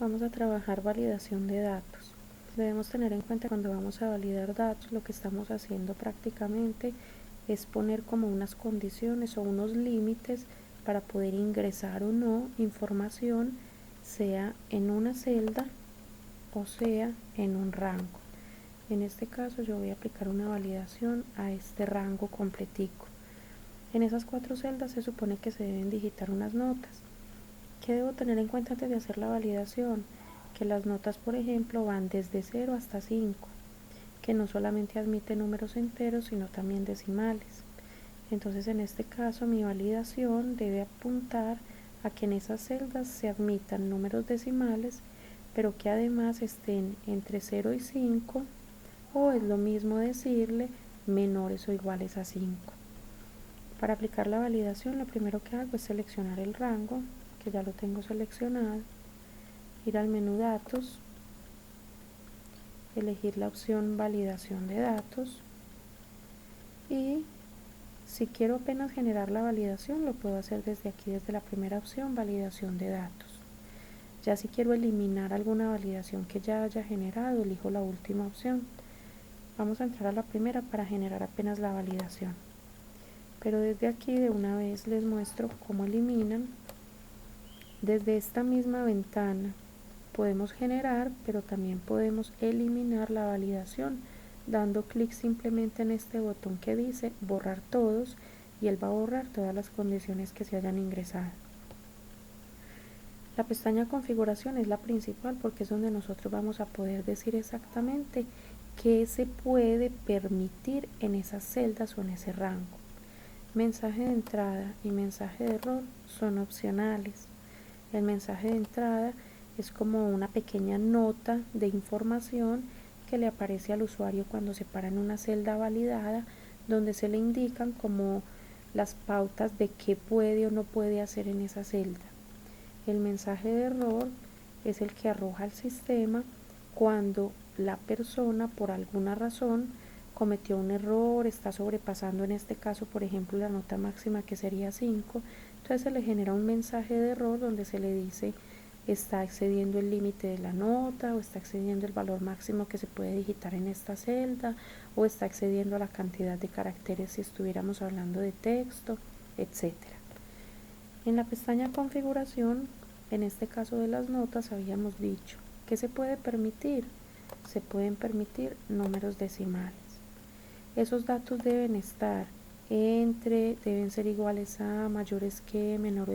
Vamos a trabajar validación de datos. Debemos tener en cuenta cuando vamos a validar datos, lo que estamos haciendo prácticamente es poner como unas condiciones o unos límites para poder ingresar o no información, sea en una celda o sea en un rango. En este caso yo voy a aplicar una validación a este rango completico. En esas 4 celdas se supone que se deben digitar unas notas. ¿Qué debo tener en cuenta antes de hacer la validación? Que las notas, por ejemplo, van desde 0 hasta 5, que no solamente admite números enteros, sino también decimales. Entonces, en este caso, mi validación debe apuntar a que en esas celdas se admitan números decimales, pero que además estén entre 0 y 5, o es lo mismo decirle menores o iguales a 5. Para aplicar la validación, lo primero que hago es seleccionar el rango, que ya lo tengo seleccionado, ir al menú datos, elegir la opción validación de datos y si quiero apenas generar la validación lo puedo hacer desde aquí, desde la primera opción validación de datos. Ya si quiero eliminar alguna validación que ya haya generado, elijo la última opción. Vamos a entrar a la primera para generar apenas la validación, pero desde aquí de una vez les muestro cómo eliminan. Desde esta misma ventana podemos generar, pero también podemos eliminar la validación dando clic simplemente en este botón que dice borrar todos y él va a borrar todas las condiciones que se hayan ingresado. La pestaña configuración es la principal porque es donde nosotros vamos a poder decir exactamente qué se puede permitir en esas celdas o en ese rango. Mensaje de entrada y mensaje de error son opcionales. El mensaje de entrada es como una pequeña nota de información que le aparece al usuario cuando se para en una celda validada, donde se le indican como las pautas de qué puede o no puede hacer en esa celda. El mensaje de error es el que arroja el sistema cuando la persona por alguna razón cometió un error, está sobrepasando en este caso por ejemplo la nota máxima que sería 5, entonces se le genera un mensaje de error donde se le dice está excediendo el límite de la nota o está excediendo el valor máximo que se puede digitar en esta celda o está excediendo la cantidad de caracteres si estuviéramos hablando de texto, etcétera. En la pestaña configuración, en este caso de las notas, habíamos dicho que se puede permitir. Se pueden permitir números decimales. Esos datos deben estar deben ser iguales a, mayores que, menor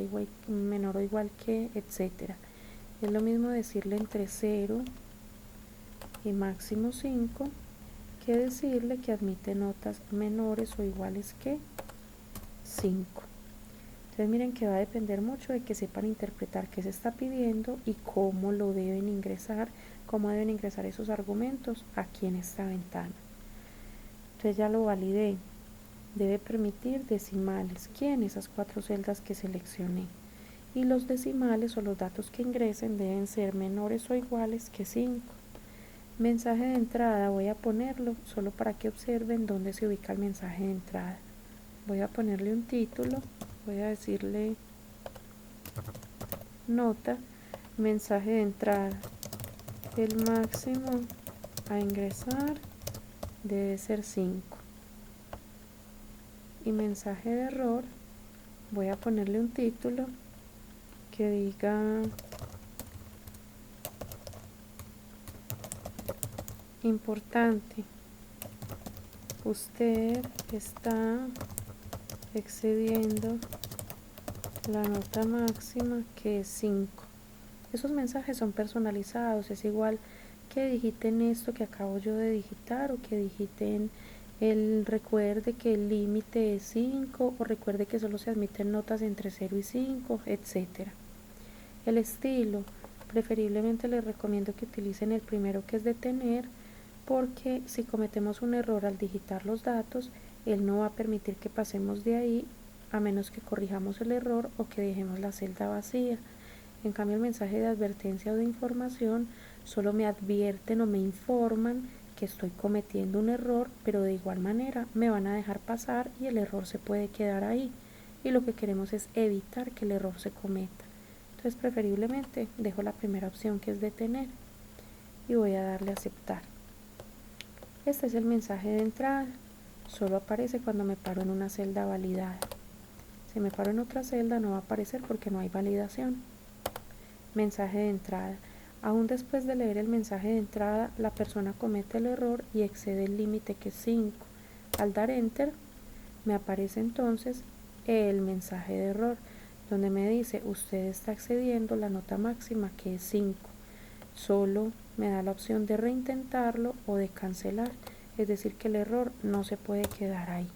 o igual que, etcétera. Es lo mismo decirle entre 0 y máximo 5 que decirle que admite notas menores o iguales que 5. Entonces miren que va a depender mucho de que sepan interpretar qué se está pidiendo y cómo lo deben ingresar, cómo deben ingresar esos argumentos aquí en esta ventana. Entonces ya lo validé. Debe permitir decimales, que en esas 4 celdas que seleccioné. Y los decimales o los datos que ingresen deben ser menores o iguales que 5. Mensaje de entrada voy a ponerlo solo para que observen dónde se ubica el mensaje de entrada. Voy a ponerle un título, voy a decirle nota, mensaje de entrada. El máximo a ingresar debe ser 5. Y mensaje de error, voy a ponerle un título que diga importante, usted está excediendo la nota máxima que es 5. Esos mensajes son personalizados, es igual que digiten esto que acabo yo de digitar o que digiten recuerde que el límite es 5 o recuerde que solo se admiten notas entre 0 y 5, etcétera. El estilo, preferiblemente les recomiendo que utilicen el primero que es detener, porque si cometemos un error al digitar los datos, él no va a permitir que pasemos de ahí a menos que corrijamos el error o que dejemos la celda vacía. En cambio, el mensaje de advertencia o de información solo me advierten o me informan que estoy cometiendo un error, pero de igual manera me van a dejar pasar y el error se puede quedar ahí. Y lo que queremos es evitar que el error se cometa. Entonces preferiblemente dejo la primera opción, que es detener, y voy a darle a aceptar. Este es el mensaje de entrada. Solo aparece cuando me paro en una celda validada. Si me paro en otra celda no va a aparecer porque no hay validación. Mensaje de entrada. Aún después de leer el mensaje de entrada, la persona comete el error y excede el límite, que es 5. Al dar enter, me aparece entonces el mensaje de error, donde me dice: usted está excediendo la nota máxima, que es 5. Solo me da la opción de reintentarlo o de cancelar, es decir que el error no se puede quedar ahí.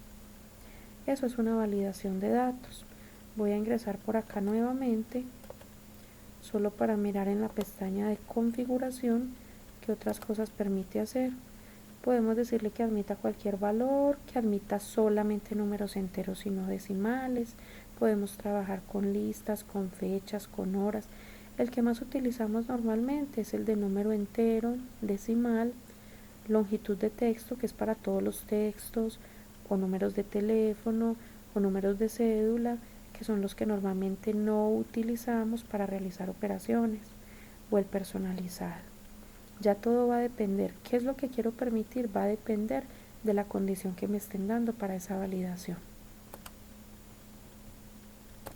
Eso es una validación de datos. Voy a ingresar por acá nuevamente, solo para mirar en la pestaña de configuración qué otras cosas permite hacer. Podemos decirle que admita cualquier valor, que admita solamente números enteros y no decimales. Podemos trabajar con listas, con fechas, con horas. El que más utilizamos normalmente es el de número entero, decimal, longitud de texto, que es para todos los textos, o números de teléfono, o números de cédula, que son los que normalmente no utilizamos para realizar operaciones, o el personalizado. Ya todo va a depender, qué es lo que quiero permitir, va a depender de la condición que me estén dando para esa validación.